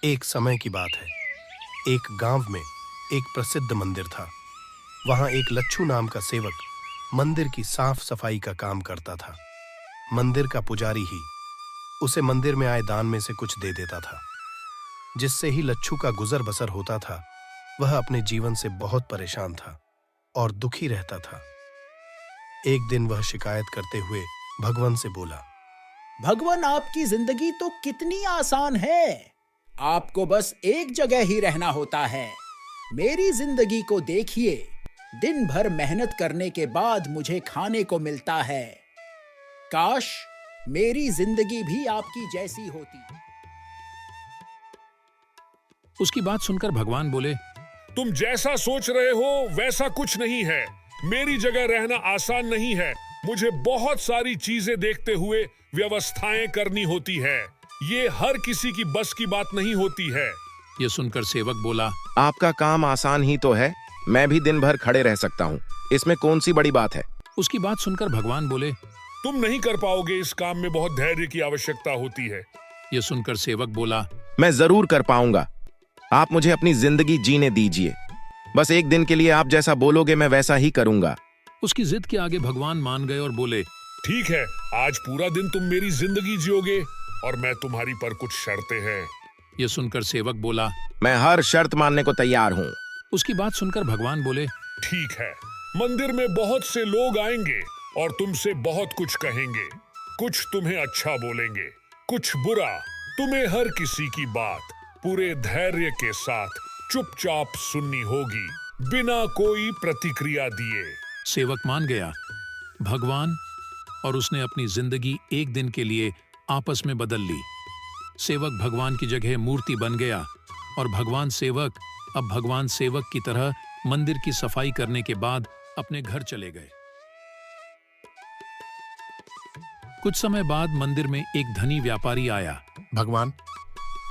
एक समय की बात है। एक गांव में एक प्रसिद्ध मंदिर था। वहां एक लच्छू नाम का सेवक मंदिर की साफ सफाई का काम करता था। मंदिर का पुजारी ही उसे मंदिर में आए दान में से कुछ दे देता था, जिससे ही लच्छू का गुजर बसर होता था। वह अपने जीवन से बहुत परेशान था और दुखी रहता था। एक दिन वह शिकायत करते हुए भगवान से बोला, भगवान, आपकी जिंदगी तो कितनी आसान है। आपको बस एक जगह ही रहना होता है। मेरी जिंदगी को देखिए, दिन भर मेहनत करने के बाद मुझे खाने को मिलता है। काश मेरी जिंदगी भी आपकी जैसी होती। उसकी बात सुनकर भगवान बोले, तुम जैसा सोच रहे हो वैसा कुछ नहीं है। मेरी जगह रहना आसान नहीं है। मुझे बहुत सारी चीजें देखते हुए व्यवस्थाएं करनी होती है। ये हर किसी की बस की बात नहीं होती है। यह सुनकर सेवक बोला, आपका काम आसान ही तो है। मैं भी दिन भर खड़े रह सकता हूँ, इसमें कौन सी बड़ी बात है। उसकी बात सुनकर भगवान बोले, तुम नहीं कर पाओगे। इस काम में बहुत धैर्य की आवश्यकता होती है। यह सुनकर सेवक बोला, मैं जरूर कर पाऊंगा। आप मुझे अपनी जिंदगी जीने दीजिए। बस एक दिन के लिए आप जैसा बोलोगे मैं वैसा ही करूंगा। उसकी जिद के आगे भगवान मान गए और बोले, ठीक है, आज पूरा दिन तुम मेरी जिंदगी जियोगे और मैं तुम्हारी पर कुछ शर्तें हैं। यह सुनकर सेवक बोला, मैं हर शर्त मानने को तैयार हूँ। उसकी बात सुनकर भगवान बोले, ठीक है, मंदिर में बहुत से लोग आएंगे और तुमसे बहुत कुछ कहेंगे। कुछ तुम्हें अच्छा बोलेंगे, कुछ बुरा। तुम्हें हर किसी की बात पूरे धैर्य के साथ चुपचाप सुननी होगी, बिना कोई प्रतिक्रिया दिए। सेवक मान गया। भगवान और उसने अपनी जिंदगी एक दिन के लिए आपस में बदल ली। सेवक भगवान की जगह मूर्ति बन गया और भगवान सेवक की तरह मंदिर की सफाई करने के बाद अपने घर चले गए। कुछ समय बाद मंदिर में एक धनी व्यापारी आया। भगवान,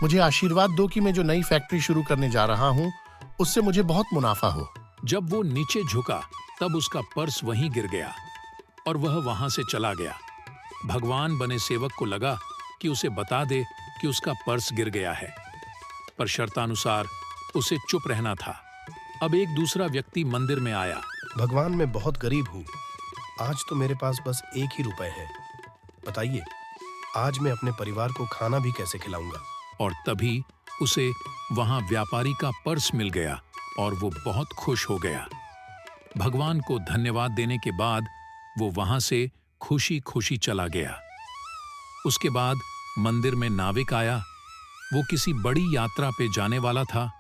मुझे आशीर्वाद दो कि मैं जो नई फैक्ट्री शुरू करने जा रहा हूँ उससे मुझे बहुत मुनाफा हो। जब वो नीचे झुका तब उसका पर्स वहीं गिर गया और वह वहां से चला गया। भगवान बने सेवक को लगा कि उसे बता दे कि उसका पर्स गिर गया है, पर शर्तानुसार उसे चुप रहना था। अब एक दूसरा व्यक्ति मंदिर में आया। भगवान, मैं बहुत गरीब हूँ। आज तो मेरे पास बस 1 ही रुपए है। बताइए, आज मैं अपने परिवार को खाना भी कैसे खिलाऊंगा। और तभी उसे वहां व्यापारी का पर्स मिल गया और वो बहुत खुश हो गया। भगवान को धन्यवाद देने के बाद वो वहां से खुशी खुशी चला गया। उसके बाद मंदिर में नाविक आया। वो किसी बड़ी यात्रा पे जाने वाला था।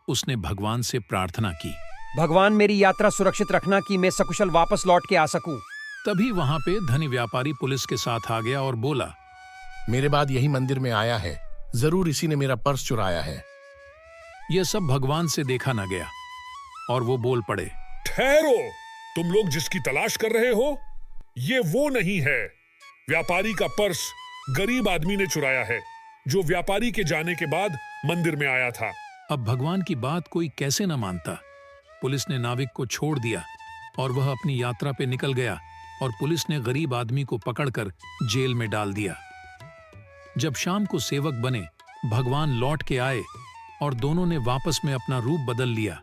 उसने भगवान से प्रार्थना की, भगवान मेरी यात्रा सुरक्षित रखना कि मैं सकुशल वापस लौट के आ सकूं। तभी वहां पे धनी व्यापारी पुलिस के साथ आ गया और बोला, मेरे बाद यही मंदिर में आया है, जरूर इसी ने मेरा पर्स चुराया है। यह सब भगवान से देखा न गया और वो बोल पड़े, ठहरो, तुम लोग जिसकी तलाश कर रहे हो ये वो नहीं है। व्यापारी का पर्स गरीब आदमी ने चुराया है, जो व्यापारी के जाने के बाद मंदिर में आया था। अब भगवान की बात कोई कैसे न मानता। पुलिस ने नाविक को छोड़ दिया और वह अपनी यात्रा पे निकल गया और पुलिस ने गरीब आदमी को पकड़कर जेल में डाल दिया। जब शाम को सेवक बने भगवान लौट के आए और दोनों ने वापस में अपना रूप बदल लिया,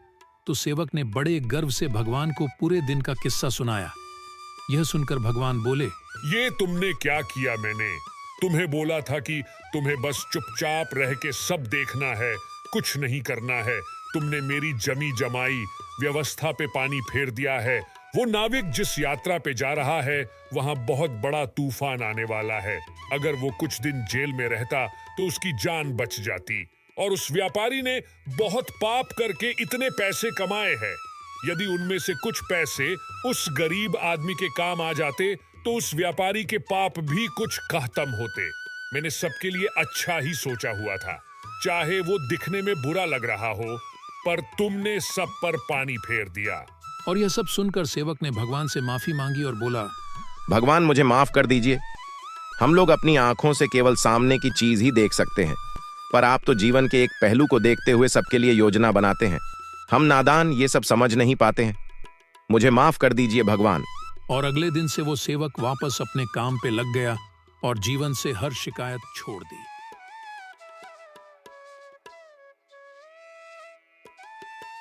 तो सेवक ने बड़े गर्व से भगवान को पूरे दिन का किस्सा सुनाया। यह सुनकर भगवान बोले, ये तुमने क्या किया। मैंने तुम्हें बोला था कि तुम्हें बस चुपचाप रह के सब देखना है, कुछ नहीं करना है। तुमने मेरी जमी जमाई व्यवस्था पे पानी फेर दिया है। वो नाविक जिस यात्रा पे जा रहा है वहां बहुत बड़ा तूफान आने वाला है। अगर वो कुछ दिन जेल में रहता तो उसकी जान बच जाती। और उस व्यापारी ने बहुत पाप करके इतने पैसे कमाए हैं। यदि उनमें से कुछ पैसे उस गरीब आदमी के काम आ जाते तो उस व्यापारी के पाप भी कुछ खत्म होते। मैंने सबके लिए अच्छा ही सोचा हुआ था, चाहे वो दिखने में बुरा लग रहा हो, पर तुमने सब पर पानी फेर दिया। और यह सब सुनकर सेवक ने भगवान से माफी मांगी और बोला, भगवान मुझे माफ कर दीजिए। हम लोग अपनी आंखों से केवल सामने की चीज ही देख सकते हैं, पर आप तो जीवन के एक पहलू को देखते हुए सबके लिए योजना बनाते हैं। हम नादान ये सब समझ नहीं पाते हैं। मुझे माफ कर दीजिए भगवान। और अगले दिन से वो सेवक वापस अपने काम पे लग गया और जीवन से हर शिकायत छोड़ दी।